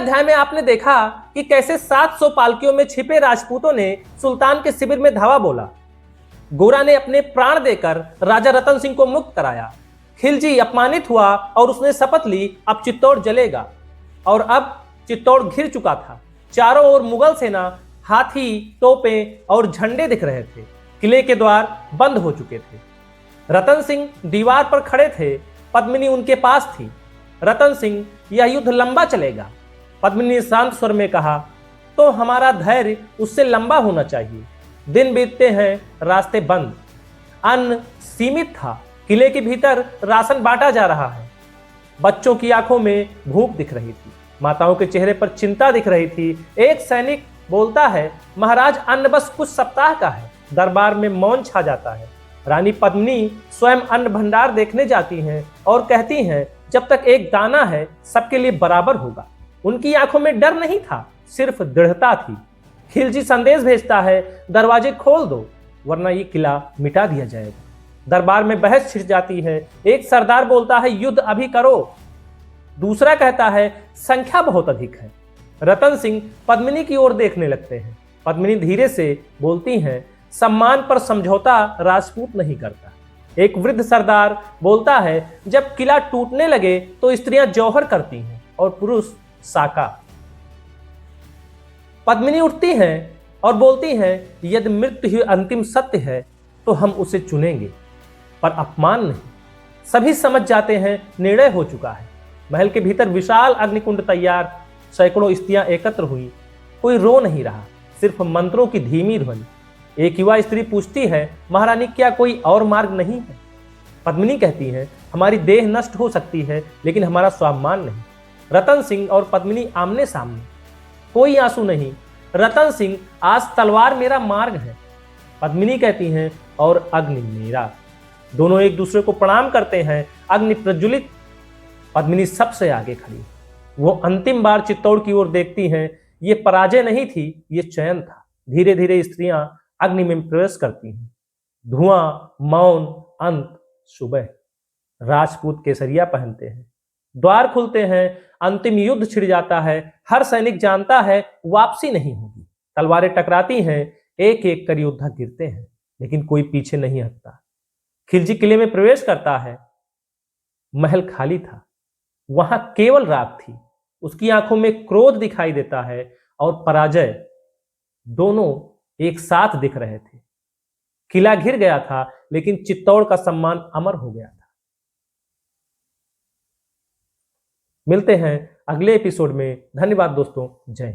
अध्याय में आपने देखा कि कैसे 700 पालकियों में छिपे राजपूतों ने सुल्तान के शिविर में धावा बोला। गोरा ने अपने प्राण देकर राजा रतन सिंह को मुक्त कराया। खिलजी अपमानित हुआ और उसने शपथ ली अब चित्तौड़ जलेगा। और अब चित्तौड़ घिर चुका था। चारों ओर मुगल सेना, हाथी, तोपें और झंडे दिख रहे थे। किले के द्वार बंद हो चुके थे। रतन सिंह दीवार पर खड़े थे। पद्मिनी उनके पास थी। रतन सिंह, यह युद्ध लंबा चलेगा। पद्मिनी ने शांत स्वर में कहा, तो हमारा धैर्य उससे लंबा होना चाहिए। दिन बीतते हैं, रास्ते बंद। अन्न सीमित था। किले के भीतर राशन बांटा जा रहा है। बच्चों की आंखों में भूख दिख रही थी। माताओं के चेहरे पर चिंता दिख रही थी। एक सैनिक बोलता है, महाराज अन्न बस कुछ सप्ताह का है। दरबार में मौन छा जाता है। रानी पद्मिनी स्वयं अन्न भंडार देखने जाती हैं और कहती हैं, जब तक एक दाना है सबके लिए बराबर होगा। उनकी आंखों में डर नहीं था, सिर्फ दृढ़ता थी। खिलजी संदेश भेजता है, दरवाजे खोल दो वरना ये किला मिटा दिया जाएगा। दरबार में बहस छिड़ जाती है। एक सरदार बोलता है, युद्ध अभी करो। दूसरा कहता है, संख्या बहुत अधिक है। रतन सिंह पद्मिनी की ओर देखने लगते हैं। पद्मिनी धीरे से बोलती हैं, सम्मान पर समझौता राजपूत नहीं करता। एक वृद्ध सरदार बोलता है, जब किला टूटने लगे तो स्त्रियां जौहर करती हैं और पुरुष साका। पद्मिनी उठती हैं और बोलती हैं, यदि मृत्यु ही अंतिम सत्य है तो हम उसे चुनेंगे, पर अपमान नहीं। सभी समझ जाते हैं निर्णय हो चुका है। महल के भीतर विशाल अग्निकुंड तैयार। सैकड़ों स्त्रियां एकत्र हुई। कोई रो नहीं रहा, सिर्फ मंत्रों की धीमी ध्वनि। एक युवा स्त्री पूछती है, महारानी क्या कोई और मार्ग नहीं है? पद्मिनी कहती है, हमारी देह नष्ट हो सकती है लेकिन हमारा स्वाभिमान नहीं। रतन सिंह और पद्मिनी आमने सामने, कोई आंसू नहीं। रतन सिंह, आज तलवार मेरा मार्ग है। पद्मिनी कहती हैं, और अग्नि मेरा। दोनों एक दूसरे को प्रणाम करते हैं। अग्नि प्रज्वलित। पद्मिनी सबसे आगे खड़ी। वो अंतिम बार चित्तौड़ की ओर देखती हैं। ये पराजय नहीं थी, ये चयन था। धीरे धीरे स्त्रियां अग्नि में प्रवेश करती हैं। धुआं, मौन, अंत, सुबह। राजपूत केसरिया पहनते हैं। द्वार खुलते हैं। अंतिम युद्ध छिड़ जाता है। हर सैनिक जानता है वापसी नहीं होगी। तलवारें टकराती हैं। एक एक कर योद्धा गिरते हैं लेकिन कोई पीछे नहीं हटता। खिलजी किले में प्रवेश करता है। महल खाली था। वहां केवल राख थी। उसकी आंखों में क्रोध दिखाई देता है और पराजय, दोनों एक साथ दिख रहे थे। किला घिर गया था लेकिन चित्तौड़ का सम्मान अमर हो गया था। मिलते हैं अगले एपिसोड में। धन्यवाद दोस्तों। जय हिंद।